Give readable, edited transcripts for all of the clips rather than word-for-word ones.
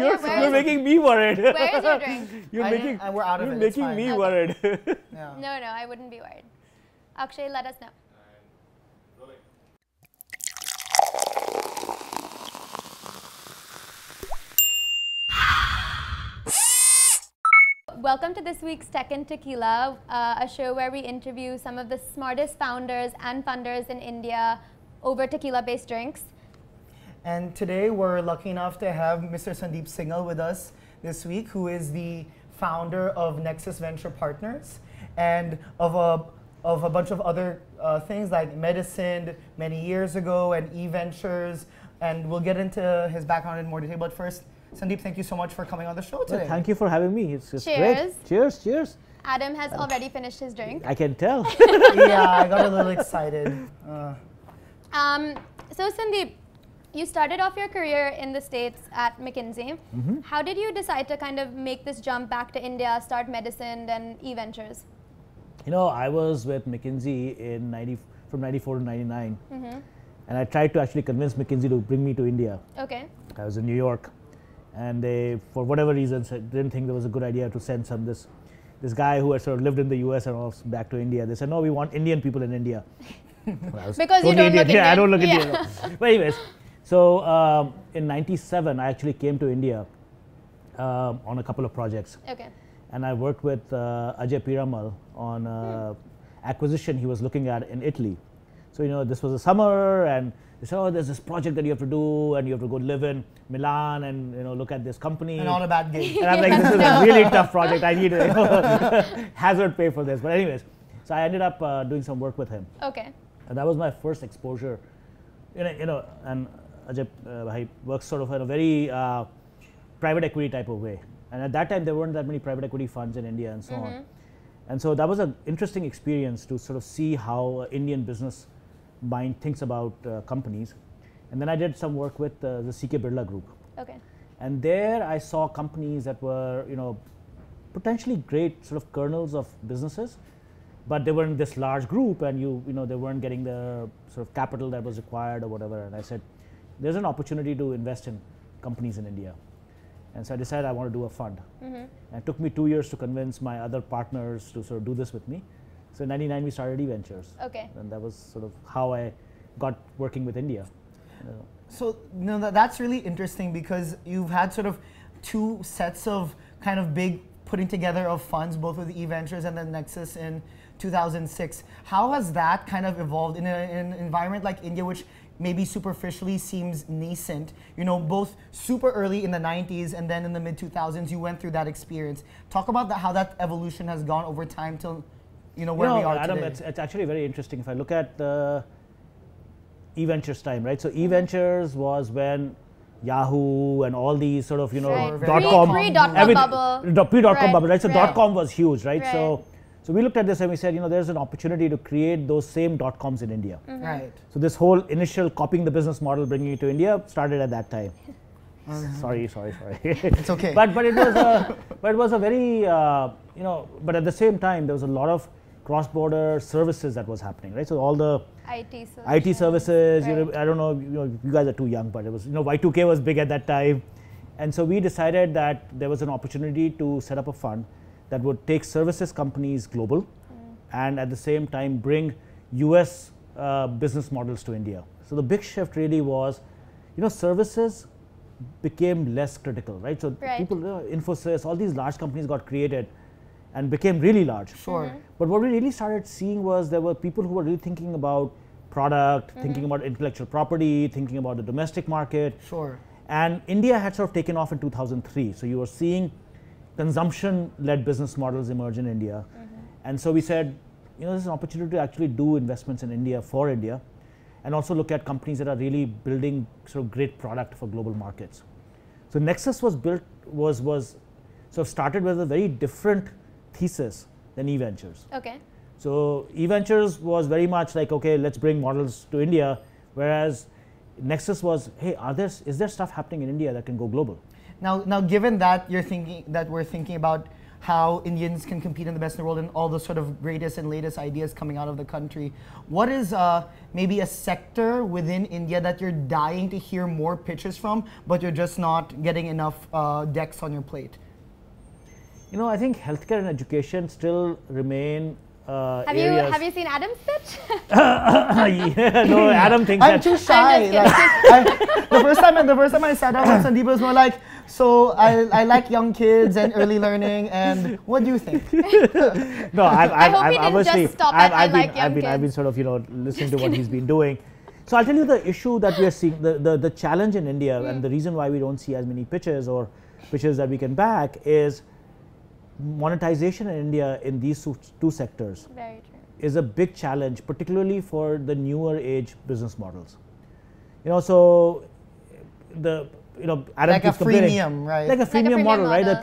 You're making me worried. Where is your drink? We're out of it. You're making me worried. Yeah. No, I wouldn't be worried. Akshay, let us know. Welcome to this week's Tech and Tequila, a show where we interview some of the smartest founders and funders in India over tequila-based drinks. And today we're lucky enough to have Mr. Sandeep Singhal with us this week, who is the founder of Nexus Venture Partners and of a bunch of other things like medicine many years ago and e-ventures. And we'll get into his background in more detail. But first, Sandeep, thank you so much for coming on the show today. Well, thank you for having me. It's Cheers. Great. Cheers. Cheers. Adam has already finished his drink. I can tell. Yeah, I got a little excited. So Sandeep, you started off your career in the States at McKinsey. Mm-hmm. How did you decide to kind of make this jump back to India, start medicine and e-ventures? You know, I was with McKinsey from 94 to 99. Mm-hmm. And I tried to actually convince McKinsey to bring me to India. Okay. I was in New York. And they, for whatever reasons, didn't think there was a good idea to send this guy who had sort of lived in the US and all back to India. They said, no, we want Indian people in India. Because totally you don't Indian. look Indian. Yeah, I don't look Indian. But anyways, so in 97, I actually came to India on a couple of projects. Okay. And I worked with Ajay Piramal on acquisition he was looking at in Italy. So, you know, this was a summer and they said, oh, there's this project that you have to do and you have to go live in Milan and, you know, look at this company. And all a bad gig. And I'm like, this is a really tough project. I need hazard pay for this. But anyways, so I ended up doing some work with him. Okay. And that was my first exposure. You know, and Ajay he works sort of in a very private equity type of way. And at that time, there weren't that many private equity funds in India and so on. And so that was an interesting experience to sort of see how Indian business mind thinks about companies. And then I did some work with the CK Birla group. Okay. And there I saw companies that were, you know, potentially great sort of kernels of businesses, but they were in this large group and you know, they weren't getting the sort of capital that was required or whatever. And I said, there's an opportunity to invest in companies in India. And so I decided I want to do a fund. And it took me 2 years to convince my other partners to sort of do this with me. So in 99, we started eVentures. Okay. And that was sort of how I got working with India. So that's really interesting because you've had sort of two sets of kind of big putting together of funds, both with eVentures and then Nexus in 2006. How has that kind of evolved in an environment like India, which maybe superficially seems nascent, you know, both super early in the 90s and then in the mid 2000s, you went through that experience. Talk about how that evolution has gone over time till, you know, where we are Adam, today. it's actually very interesting. If I look at the eVentures time, right? So eVentures was when Yahoo and all these sort of, you know, .com, pre-.com bubble. Pre.com bubble, right? So right. .com was huge, right? So we looked at this and we said, you know, there's an opportunity to create those same .coms in India. Right. So this whole initial copying the business model, bringing it to India started at that time. Sorry. It's okay. but it was a very, you know, but at the same time, there was a lot of cross-border services that was happening, right? So all the IT services, you know, I don't know, you guys are too young, but it was, you know, Y2K was big at that time. And so we decided that there was an opportunity to set up a fund that would take services companies global and at the same time bring US business models to India. So the big shift really was, you know, services became less critical, right? So people, Infosys, all these large companies got created and became really large. Sure. But what we really started seeing was there were people who were really thinking about product, thinking about intellectual property, thinking about the domestic market. Sure. And India had sort of taken off in 2003. So you were seeing consumption-led business models emerge in India. And so we said, you know, there's an opportunity to actually do investments in India for India and also look at companies that are really building sort of great product for global markets. So Nexus was built, was sort of started with a very different thesis than eVentures. Okay. So eVentures was very much like, okay, let's bring models to India, whereas Nexus was, hey, is there stuff happening in India that can go global? Now, given that we're thinking about how Indians can compete in the best in the world and all the sort of greatest and latest ideas coming out of the country. What is maybe a sector within India that you're dying to hear more pitches from, but you're just not getting enough decks on your plate? You know, I think healthcare and education still remain have you seen Adam's pitch? Yeah, no, Adam thinks I'm too shy. The first time I sat down with Sandeep, was more like, so I like young kids and early learning, and what do you think? No, I've obviously I've been sort of, you know, listening to what he's been doing. So I'll tell you the issue that we are seeing, the challenge in India, and the reason why we don't see as many pitches or pitches that we can back is monetization in India in these two sectors is a big challenge, particularly for the newer age business models. You know, so Adam like a freemium, right? Like a freemium model, right? That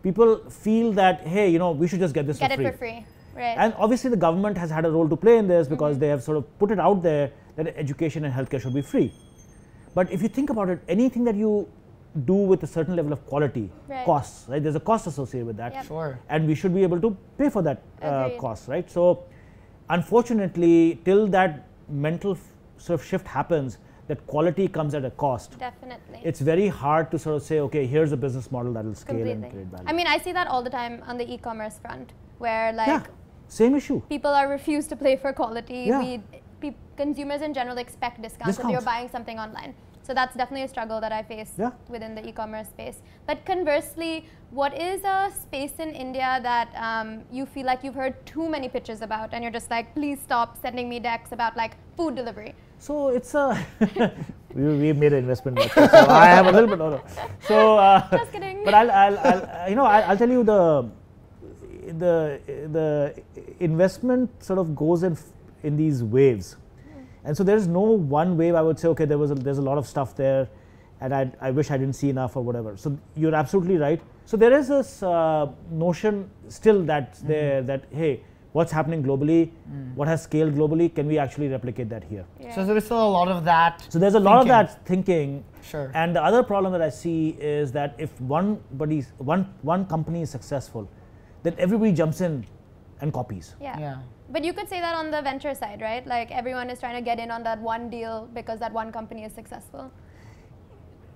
people feel that, hey, you know, we should just get this for free. free. Right. And obviously the government has had a role to play in this because they have sort of put it out there that education and healthcare should be free. But if you think about it, anything that you do with a certain level of quality, costs, right? There's a cost associated with that. Yep. Sure. And we should be able to pay for that cost, right? So unfortunately, till that mental sort of shift happens, that quality comes at a cost. Definitely. It's very hard to sort of say, okay, here's a business model that will scale and create value. I mean, I see that all the time on the e-commerce front, where like same issue. People are refused to pay for quality. Consumers in general expect discounts when you're buying something online. So that's definitely a struggle that I face within the e-commerce space. But conversely, what is a space in India that you feel like you've heard too many pitches about and you're just like, please stop sending me decks about like food delivery? So it's a, we made an investment in that, so I have a little bit, So, just kidding. But I'll tell you the investment sort of goes in these waves. And so there's no one wave I would say, okay, there's a lot of stuff there and I wish I didn't see enough or whatever. So you're absolutely right. So there is this notion still that's there that, hey, what's happening globally, what has scaled globally, can we actually replicate that here? Yeah. So there's still a lot of that. So there's a lot of that thinking. Sure. And the other problem that I see is that if one company is successful, then everybody jumps in and copies. Yeah. But you could say that on the venture side, right? Like everyone is trying to get in on that one deal because that one company is successful.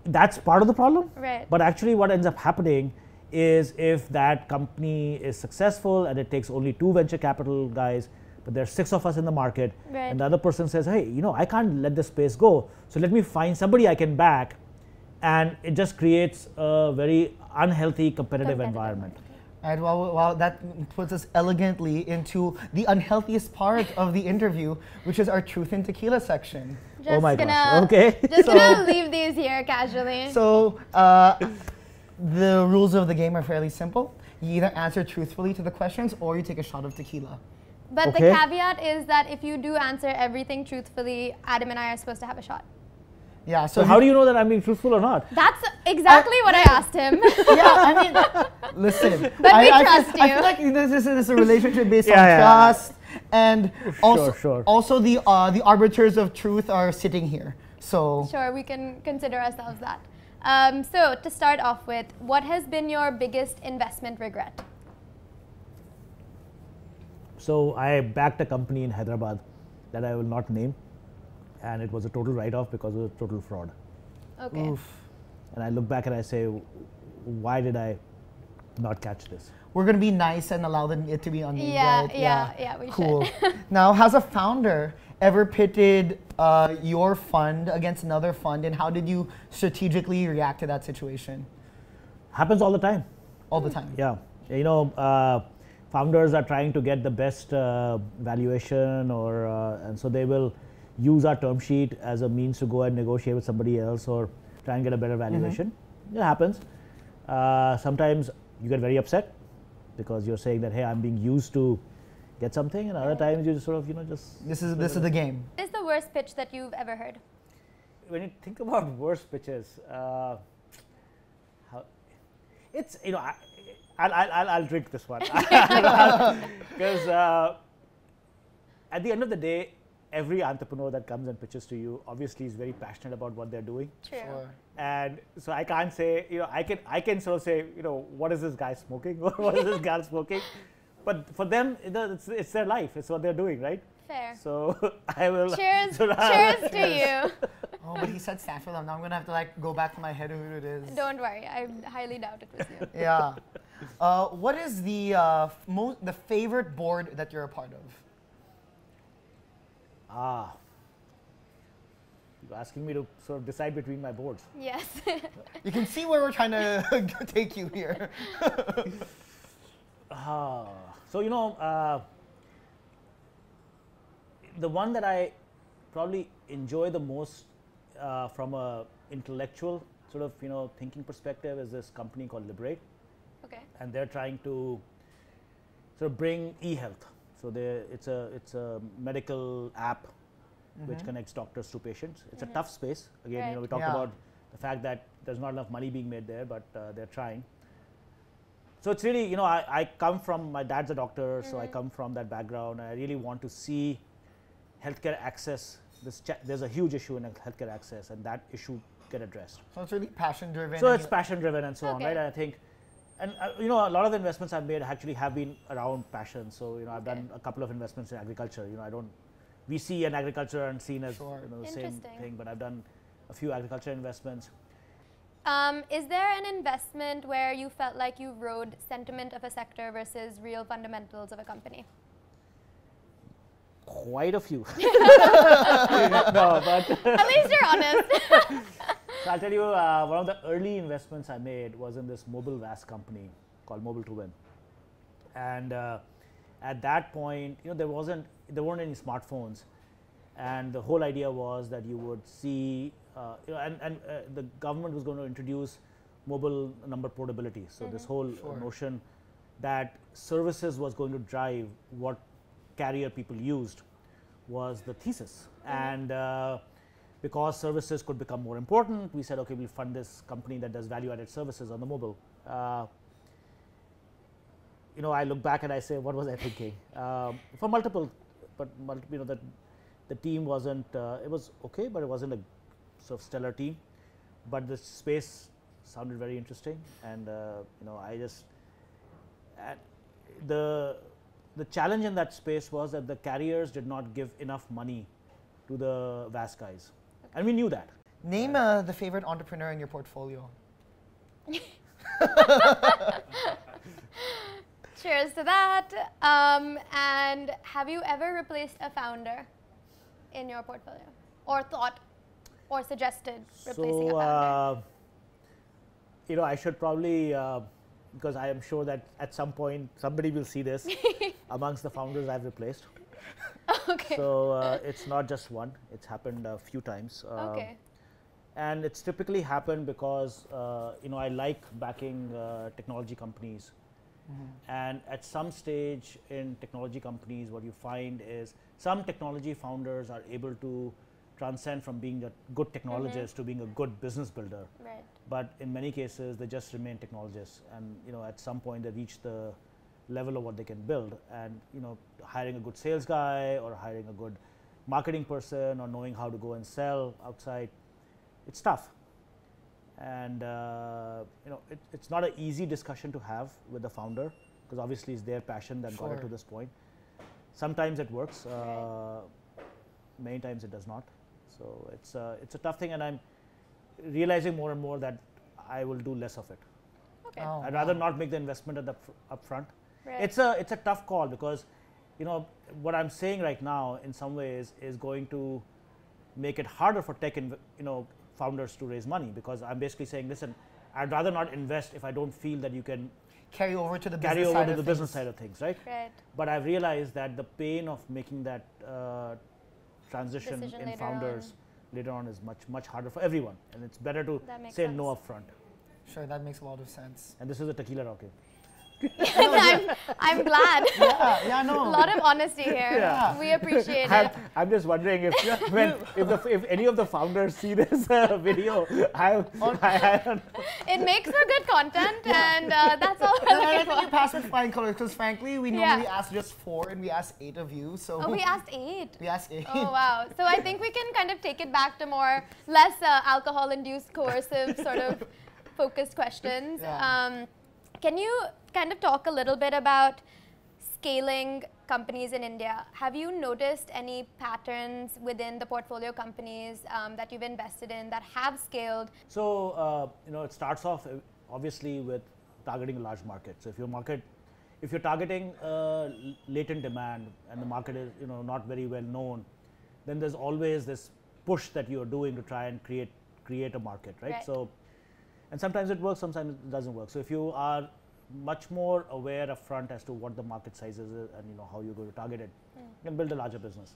That's part of the problem. Right. But actually what ends up happening is if that company is successful and it takes only 2 venture capital guys, but there's 6 of us in the market, and the other person says, hey, you know, I can't let this space go, so let me find somebody I can back, and it just creates a very unhealthy competitive environment. Right, well, that puts us elegantly into the unhealthiest part of the interview, which is our Truth in Tequila section. Oh my gosh, okay. Just gonna leave these here casually. So, the rules of the game are fairly simple. You either answer truthfully to the questions or you take a shot of tequila. But the caveat is that if you do answer everything truthfully, Adam and I are supposed to have a shot. Yeah. So how do you know that I'm being truthful or not? That's exactly what I asked him. Yeah, I mean, listen. But we trust you. I feel like this is a relationship based on trust, and also the arbiters of truth are sitting here. So sure, we can consider ourselves that. So to start off with, what has been your biggest investment regret? So I backed a company in Hyderabad that I will not name, and it was a total write-off because it was a total fraud. Okay. Oof. And I look back and I say, why did I not catch this? We're going to be nice and allow it to be unnamed, right? Yeah, we should. Cool. Now, has a founder ever pitted your fund against another fund, and how did you strategically react to that situation? Happens all the time. All the time? Yeah. You know, founders are trying to get the best valuation, and so they will use our term sheet as a means to go and negotiate with somebody else or try and get a better valuation. It happens. Sometimes you get very upset because you're saying that, hey, I'm being used to get something, and other times you just sort of, you know, just... This is the game. What is the worst pitch that you've ever heard? When you think about worst pitches, it's, you know, I'll drink this one. Because at the end of the day, every entrepreneur that comes and pitches to you obviously is very passionate about what they're doing. True. Sure. And so I can't say, I can sort of say, what is this guy smoking or what is this girl smoking? But for them, it's their life. It's what they're doing, right? Fair. So I will. Cheers. Cheers to you. Oh, but he said Stanford. Now I'm gonna have to go back to my head of who it is. Don't worry. I highly doubt it was you. Yeah. What is the favorite board that you're a part of? You're asking me to sort of decide between my boards. Yes. You can see where we're trying to take you here. So the one that I probably enjoy the most from a intellectual sort of thinking perspective is this company called Liberate. Okay. And they're trying to sort of bring e-health. So it's a medical app which connects doctors to patients. It's a tough space. Again, we talked about the fact that there's not enough money being made there, but they're trying. So it's really, I come from, my dad's a doctor, so I come from that background. I really want to see healthcare access. There's a huge issue in healthcare access, and that issue get addressed. So it's really passion driven. So it's passion driven and so on, right? And I think, and a lot of the investments I've made actually have been around passion. So I've done a couple of investments in agriculture. VC and agriculture aren't seen as the same thing, but I've done a few agriculture investments. Is there an investment where you felt like you rode sentiment of a sector versus real fundamentals of a company? Quite a few. No, but at least you're honest. So I'll tell you, one of the early investments I made was in this mobile VAS company called Mobile to Win. And at that point, there weren't any smartphones, and the whole idea was that you would see, the government was going to introduce mobile number portability. So this whole notion that services was going to drive what carrier people used was the thesis. And because services could become more important, we said, okay, we'll fund this company that does value-added services on the mobile. I look back and I say, what was I thinking? For multiple, the team wasn't, it was okay, but it wasn't a sort of stellar team. But the space sounded very interesting, and the challenge in that space was that the carriers did not give enough money to the VAS guys, and we knew that. Name the favorite entrepreneur in your portfolio. Cheers to that. And have you ever replaced a founder in your portfolio, or thought, or suggested replacing a founder? I should probably, because I am sure that at some point somebody will see this amongst the founders I've replaced. Okay. So it's not just one; it's happened a few times. Okay. And it's typically happened because I like backing technology companies. And at some stage in technology companies, what you find is some technology founders are able to transcend from being a good technologist to being a good business builder. Right. But in many cases, they just remain technologists, and at some point they reach the level of what they can build. And hiring a good sales guy or hiring a good marketing person or knowing how to go and sell outside, it's tough. And it's not an easy discussion to have with the founder, because obviously it's their passion that got it to this point. Sometimes it works, many times it does not. So it's a tough thing, and I'm realizing more and more that I will do less of it. Okay. I'd rather not make the investment at the upfront. Right. It's a tough call, because what I'm saying right now in some ways is going to make it harder for tech founders to raise money, because I'm basically saying, listen, I'd rather not invest if I don't feel that you can carry over to the business side of things, right? Right. But I've realized that the pain of making that transition in founders later on is much harder for everyone, and it's better to say no upfront. Sure, that makes a lot of sense. And this is a tequila rocket. I'm glad. Yeah, no. A lot of honesty here. Yeah. We appreciate it. I'm just wondering if any of the founders see this video. It makes for good content, and that's all we're looking for. I think you passed with flying colors, because frankly, we normally ask just 4, and we ask 8 of you. So we asked 8. We asked 8. Oh wow! So I think we can kind of take it back to less alcohol-induced, coercive sort of focused questions. Yeah. Can you kind of talk a little bit about scaling companies in India? Have you noticed any patterns within the portfolio companies that you've invested in that have scaled? So it starts off obviously with targeting a large market. So if you're targeting latent demand and the market is not very well known, then there's always this push that you're doing to try and create a market, right? So, and sometimes it works, sometimes it doesn't work. So if you are much more aware up front as to what the market size is and how you're going to target it, you can build a larger business.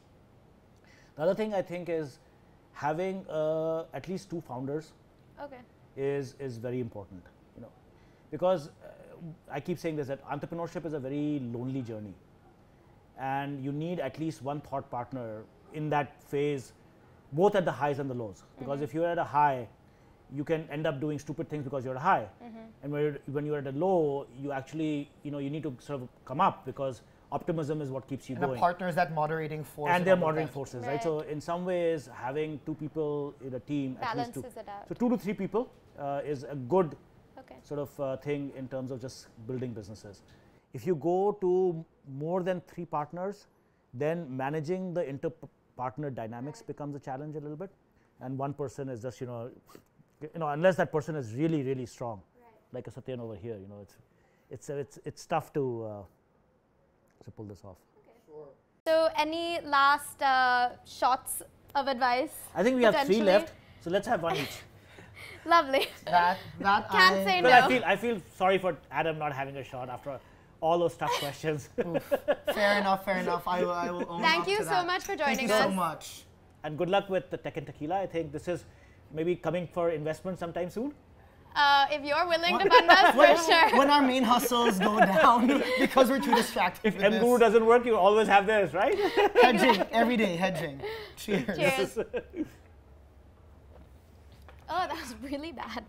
The other thing I think is having at least 2 founders is very important, because I keep saying this, that entrepreneurship is a very lonely journey, and you need at least one thought partner in that phase, both at the highs and the lows. Because if you're at a high, you can end up doing stupid things because you're at a high, and when you're at a low, you actually you need to sort of come up, because optimism is what keeps you going. And a partner is that moderating force. And they're moderating forces, right? So in some ways, having 2 people in a team, balances at least 2, it out. So 2 to 3 people is a good sort of thing in terms of just building businesses. If you go to more than 3 partners, then managing the inter-partner dynamics becomes a challenge a little bit, and one person is just unless that person is really, really strong, like a Satyan over here, it's tough to pull this off. Sure. So any last shots of advice? I think we have 3 left, so let's have one each. Lovely. That Can't say no. I feel sorry for Adam not having a shot after all those tough questions. Fair enough. I will own up to that. Thank you so much for joining us. Thank you so much. And good luck with the Tech and Tequila. I think this is maybe coming for investment sometime soon. If you're willing to fund us, for sure. When our main hustles go down because we're too distracted. If MGuru doesn't work, you always have this, right? Hedging, every day, hedging. Cheers. Cheers. Oh, that was really bad.